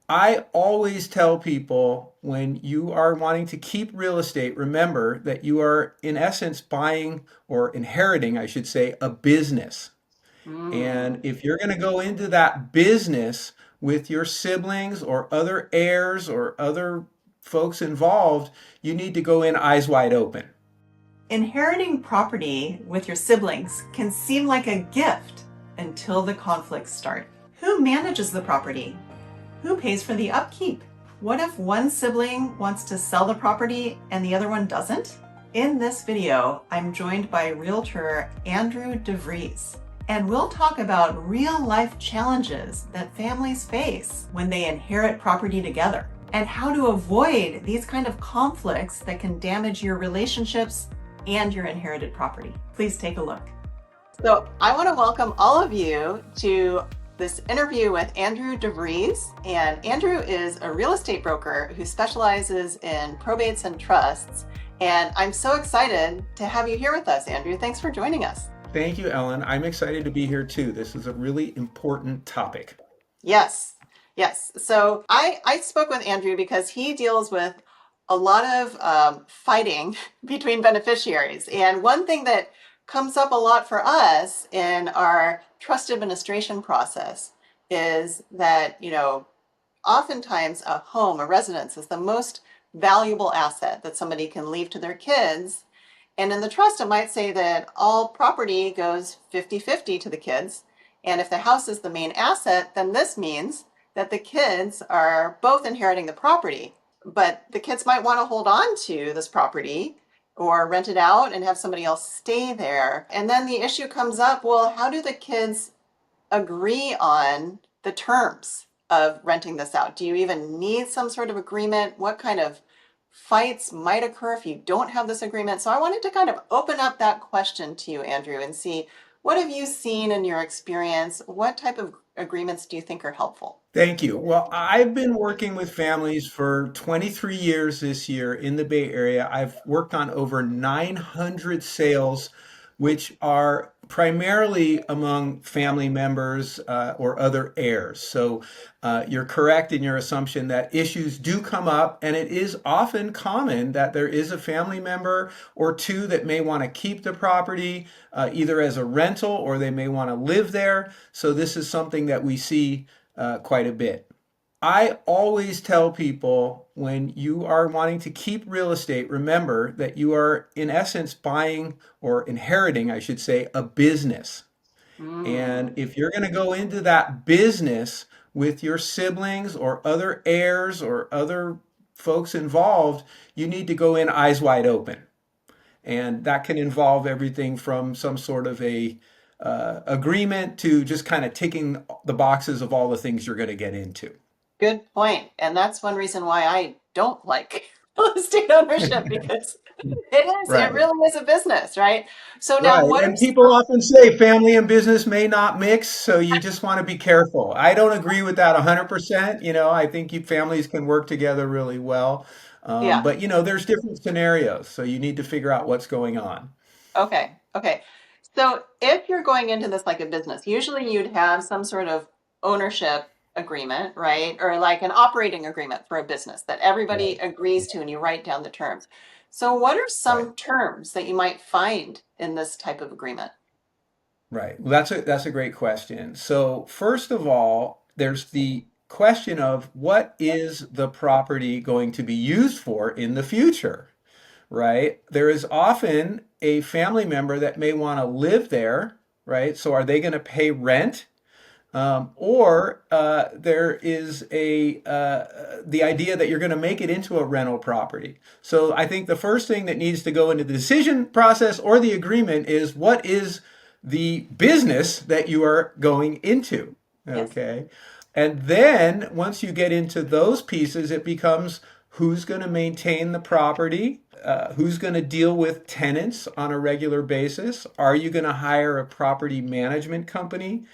I always tell people when you are wanting to keep real estate, remember that you are, in essence, buying or inheriting, I should say, a business. And Mm. if you're going to go into that business with your siblings or other heirs or other folks involved, you need to go in eyes wide open. Inheriting property with your siblings can seem like a gift until the conflicts start. Who manages the property? Who pays for the upkeep? What if one sibling wants to sell the property and the other one doesn't? In this video, I'm joined by realtor Andrew DeVries, and we'll talk about real-life challenges that families face when they inherit property together and how to avoid these kind of conflicts that can damage your relationships and your inherited property. Please take a look. So I want to welcome all of you to this interview with Andrew DeVries. And Andrew is a real estate broker who specializes in probates and trusts. And I'm so excited to have you here with us, Andrew. Thanks for joining us. Thank you, Ellen. I'm excited to be here too. This is a really important topic. Yes, yes. So I spoke with Andrew because he deals with a lot of fighting between beneficiaries. And one thing that comes up a lot for us in our trust administration process is that, oftentimes a home, a residence is the most valuable asset that somebody can leave to their kids. And in the trust, it might say that all property goes 50-50 to the kids. And if the house is the main asset, then this means that the kids are both inheriting the property. But the kids might want to hold on to this property or rent it out and have somebody else stay there. And then the issue comes up, well, how do the kids agree on the terms of renting this out? Do you even need some sort of agreement? What kind of fights might occur if you don't have this agreement? So I wanted to kind of open up that question to you, Andrew, and see what have you seen in your experience? What type of agreements do you think are helpful? Thank you. Well, I've been working with families for 23 years this year in the Bay Area. I've worked on over 900 sales, which are primarily among family members or other heirs. So you're correct in your assumption that issues do come up, and it is often common that there is a family member or two that may want to keep the property either as a rental or they may want to live there. So this is something that we see quite a bit. I always tell people when you are wanting to keep real estate, remember that you are, in essence, buying or inheriting, I should say, a business. And Mm. if you're going to go into that business with your siblings or other heirs or other folks involved, you need to go in eyes wide open. And that can involve everything from some sort of a agreement to just kind of ticking the boxes of all the things you're going to get into. Good point. And that's one reason why I don't like real estate ownership because it Right. really is a business, right? So Right. now what are And people often say family and business may not mix, so you just want to be careful. I don't agree with that 100%. I think families can work together really well. yeah. But, there's different scenarios, so you need to figure out what's going on. Okay. Okay. So if you're going into this like a business, usually you'd have some sort of ownership agreement, right? Or like an operating agreement for a business that everybody Right. agrees to and you write down the terms. So what are Right. some terms that you might find in this type of agreement? Right. Well, that's a great question. So first of all, there's the question of what is the property going to be used for in the future, right? There is often a family member that may want to live there, right? So are they going to pay rent? Or there is the idea that you're going to make it into a rental property. So I think the first thing that needs to go into the decision process or the agreement is what is the business that you are going into. Yes. Okay. And then once you get into those pieces, it becomes who's going to maintain the property, who's going to deal with tenants on a regular basis. Are you going to hire a property management company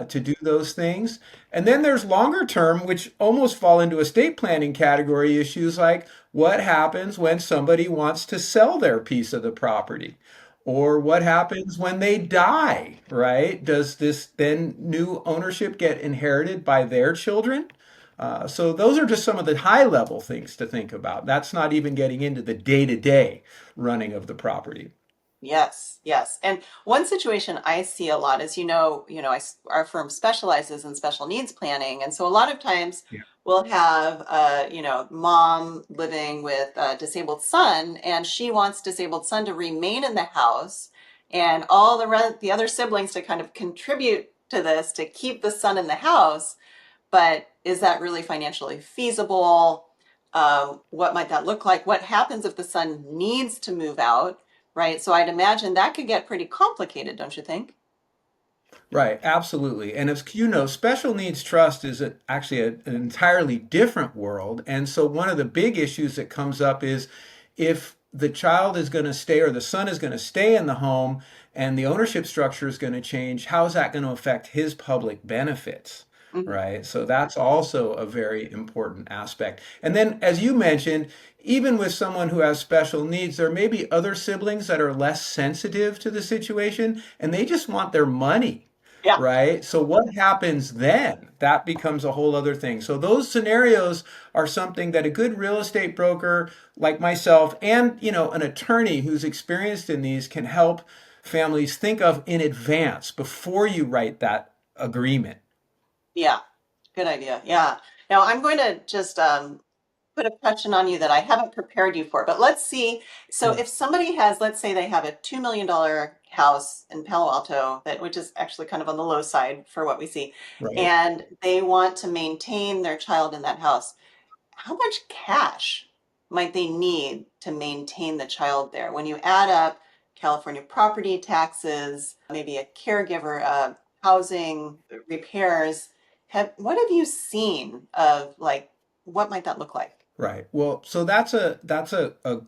to do those things? And then there's longer term, which almost fall into estate planning category issues like what happens when somebody wants to sell their piece of the property? Or what happens when they die, right? Does this then new ownership get inherited by their children? So those are just some of the high level things to think about. That's not even getting into the day to day running of the property. Yes, yes. And one situation I see a lot is, our firm specializes in special needs planning. And so a lot of times Yeah. we'll have, mom living with a disabled son, and she wants disabled son to remain in the house and all the other siblings to kind of contribute to this to keep the son in the house. But is that really financially feasible? What might that look like? What happens if the son needs to move out, right? So I'd imagine that could get pretty complicated, don't you think? Right, absolutely. And as you know, special needs trust is actually an entirely different world. And so one of the big issues that comes up is if the child is going to stay or the son is going to stay in the home and the ownership structure is going to change, how is that going to affect his public benefits? Mhm. Right. So that's also a very important aspect. And then, as you mentioned, even with someone who has special needs, there may be other siblings that are less sensitive to the situation and they just want their money, Yeah, right? So what happens then? That becomes a whole other thing. So those scenarios are something that a good real estate broker like myself and, an attorney who's experienced in these can help families think of in advance before you write that agreement. yeah. Good idea. Yeah. Now I'm going to just put a question on you that I haven't prepared you for, but let's see. So Yeah. if somebody has, let's say they have a $2 million house in Palo Alto, which is actually kind of on the low side for what we see, Right. and they want to maintain their child in that house, how much cash might they need to maintain the child there? When you add up California property taxes, maybe a caregiver, housing, repairs, what have you seen of like what might that look like? Right. Well, so that's a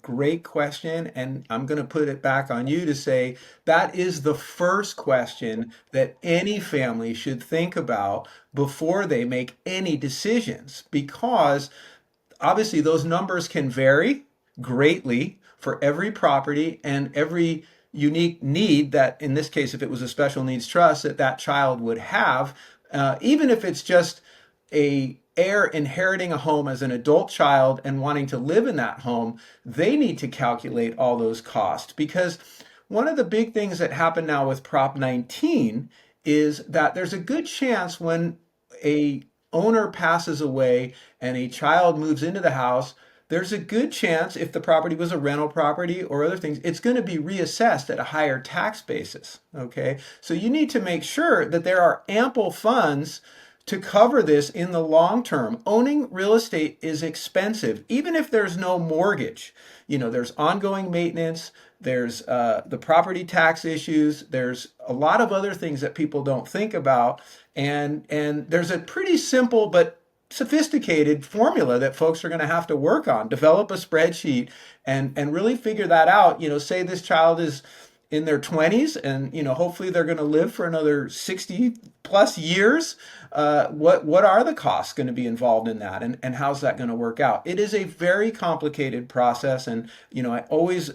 great question, and I'm going to put it back on you to say that is the first question that any family should think about before they make any decisions, because obviously those numbers can vary greatly for every property and every unique need that, in this case, if it was a special needs trust, that child would have, even if it's just a heir inheriting a home as an adult child and wanting to live in that home, they need to calculate all those costs because one of the big things that happened now with Prop 19 is that there's a good chance when a owner passes away and a child moves into the house, there's a good chance if the property was a rental property or other things, it's going to be reassessed at a higher tax basis. Okay. So you need to make sure that there are ample funds to cover this in the long term. Owning real estate is expensive, even if there's no mortgage. There's ongoing maintenance, there's the property tax issues, there's a lot of other things that people don't think about. And there's a pretty simple but sophisticated formula that folks are going to have to work on. Develop a spreadsheet and really figure that out. Say this child is in their 20s and hopefully they're going to live for another 60 plus years. What are the costs going to be involved in that, and how's that going to work out? It is a very complicated process, and I always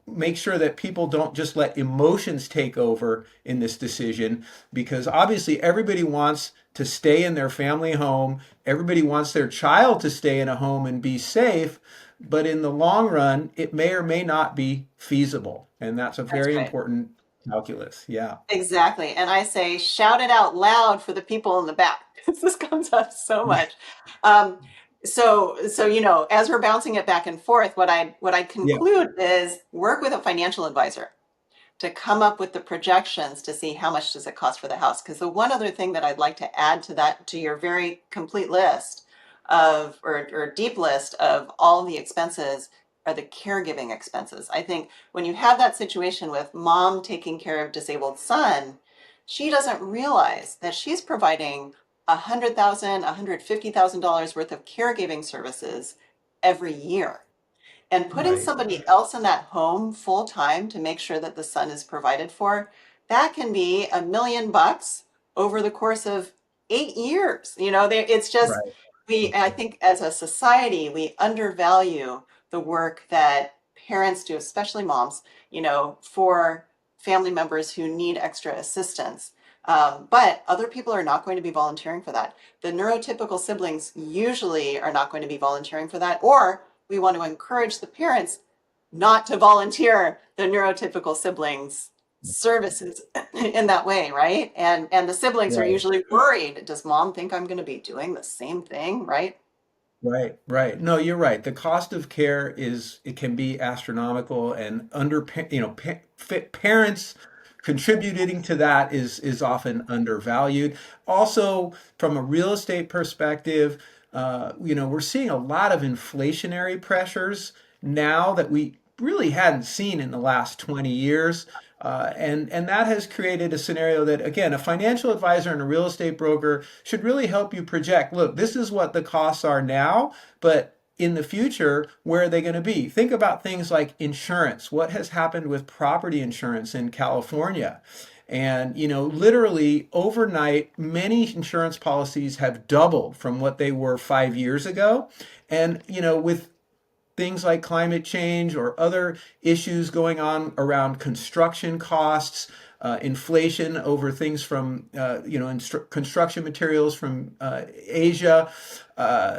make sure that people don't just let emotions take over in this decision, because obviously everybody wants to stay in their family home, everybody wants their child to stay in a home and be safe, but in the long run it may or may not be feasible, and that's a That's very right. important calculus. Yeah. Exactly. And I say, shout it out loud for the people in the back because this comes up so much. Um, so as we're bouncing it back and forth, what I Yeah. conclude is work with a financial advisor to come up with the projections to see how much does it cost for the house. Because the one other thing that I'd like to add to that, to your very complete list or deep list of all the expenses are the caregiving expenses. I think when you have that situation with mom taking care of disabled son, she doesn't realize that she's providing $150,000 worth of caregiving services every year. And putting Right. somebody else in that home full time to make sure that the son is provided for, that can be $1 million over the course of 8 years. It's just, Right. I think as a society, we undervalue the work that parents do, especially moms, for family members who need extra assistance. But other people are not going to be volunteering for that. The neurotypical siblings usually are not going to be volunteering for that, or we want to encourage the parents not to volunteer the neurotypical siblings services in that way, right? And the siblings are Right. usually worried. Does mom think I'm going to be doing the same thing, right? Right, right. No, you're right. The cost of care is it can be astronomical, and parents contributing to that is often undervalued. Also, from a real estate perspective, we're seeing a lot of inflationary pressures now that we really hadn't seen in the last 20 years. And that has created a scenario that, again, a financial advisor and a real estate broker should really help you project. Look, this is what the costs are now, but in the future, where are they going to be? Think about things like insurance. What has happened with property insurance in California? And, literally overnight, many insurance policies have doubled from what they were 5 years ago. And, with things like climate change or other issues going on around construction costs, inflation over things from construction materials from Asia.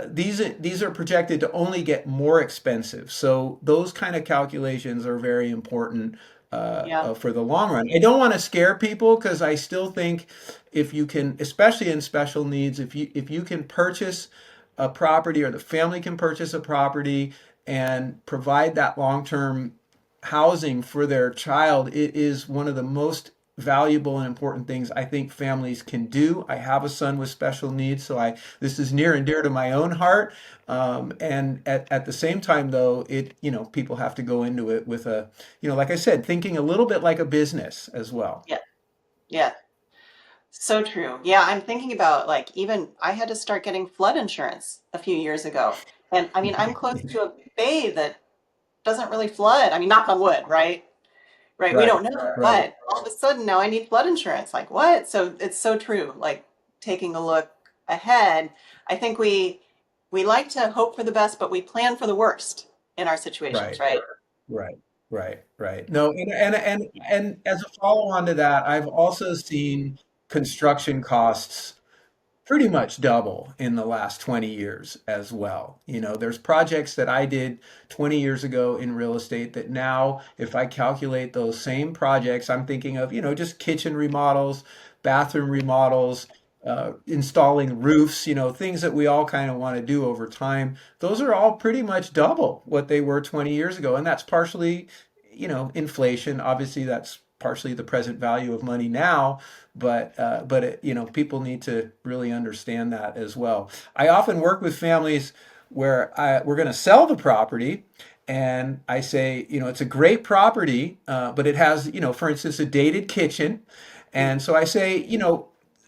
These are projected to only get more expensive. So those kind of calculations are very important Yeah. for the long run. I don't want to scare people because I still think if you can, especially in special needs, if you can purchase a property or the family can purchase a property and provide that long-term housing for their child, it is one of the most valuable and important things I think families can do. I have a son with special needs, so I this is near and dear to my own heart. And at the same time, though, people have to go into it with like I said, thinking a little bit like a business as well. Yeah. Yeah. So true. Yeah, I'm thinking about like even I had to start getting flood insurance a few years ago. And I mean, I'm close to a bay that doesn't really flood. I mean, knock on wood, right? Right. We Right, don't know, right. but all of a sudden now I need flood insurance. Like what? So it's so true. Like taking a look ahead, I think we like to hope for the best, but we plan for the worst in our situations, Right. right? Right, right, right. No, and as a follow-on to that, I've also seen construction costs pretty much double in the last 20 years as well. There's projects that I did 20 years ago in real estate that now, if I calculate those same projects, I'm thinking of, just kitchen remodels, bathroom remodels, installing roofs, things that we all kind of want to do over time. Those are all pretty much double what they were 20 years ago. And that's partially, inflation. Obviously, that's partially the present value of money now, but people need to really understand that as well. I often work with families where we're going to sell the property, and I say, it's a great property, but it has, for instance, a dated kitchen, and so I say,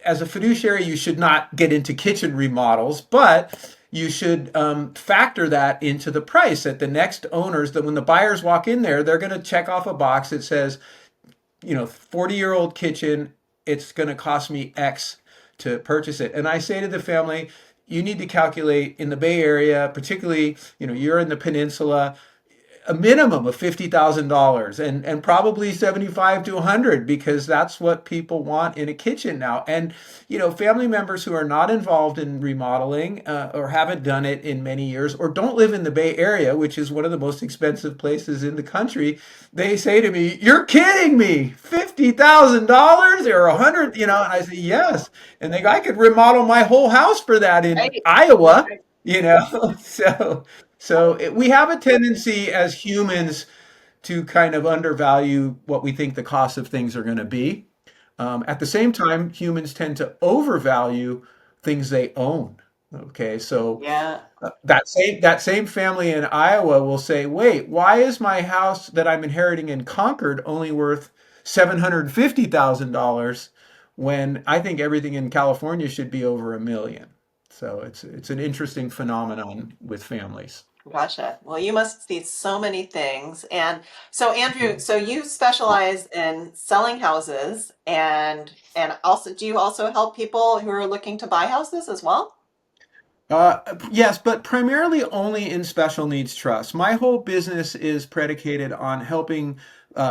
as a fiduciary, you should not get into kitchen remodels, but you should factor that into the price that the next owners, that when the buyers walk in there, they're going to check off a box that says, 40-year-old kitchen, it's going to cost me X to purchase it. And I say to the family, you need to calculate in the Bay Area, particularly, you're in the peninsula, a minimum of $50,000 and probably 75 to 100 because that's what people want in a kitchen now. And family members who are not involved in remodeling or haven't done it in many years or don't live in the Bay Area, which is one of the most expensive places in the country, they say to me, "You're kidding me, $50,000 or 100?" And I say, "Yes." And they go, "I could remodel my whole house for that in Right. Iowa." We have a tendency as humans to kind of undervalue what we think the cost of things are going to be. At the same time, humans tend to overvalue things they own. Okay, so Yeah. that same family in Iowa will say, "Wait, why is my house that I'm inheriting in Concord only worth $750,000 when I think everything in California should be over $1 million?" So it's an interesting phenomenon with families. Gotcha. Well, you must see so many things. And so Andrew, so you specialize in selling houses and also do you also help people who are looking to buy houses as well? Yes, but primarily only in special needs trusts. My whole business is predicated on helping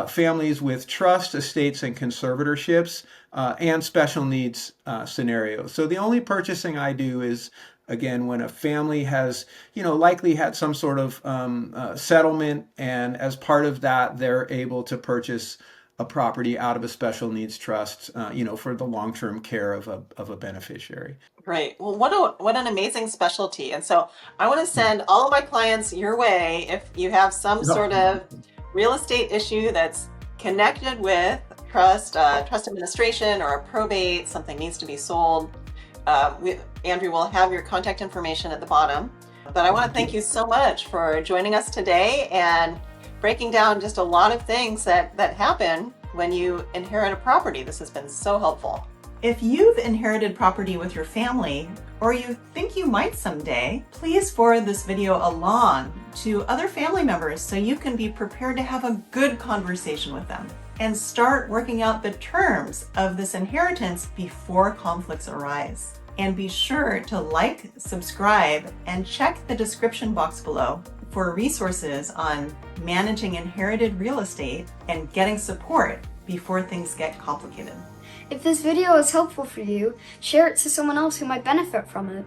families with trust, estates, and conservatorships, and special needs scenarios. So the only purchasing I do is, again, when a family has, likely had some sort of settlement, and as part of that, they're able to purchase a property out of a special needs trust, for the long-term care of a beneficiary. Great. Well, what an amazing specialty. And so I want to send all of my clients your way if you have some sort of real estate issue that's connected with trust administration or a probate, something needs to be sold. Andrew will have your contact information at the bottom. But I want to thank you so much for joining us today and breaking down just a lot of things that happen when you inherit a property. This has been so helpful. If you've inherited property with your family, or you think you might someday, please forward this video along to other family members so you can be prepared to have a good conversation with them and start working out the terms of this inheritance before conflicts arise. And be sure to like, subscribe, and check the description box below for resources on managing inherited real estate and getting support before things get complicated. If this video is helpful for you, share it to someone else who might benefit from it.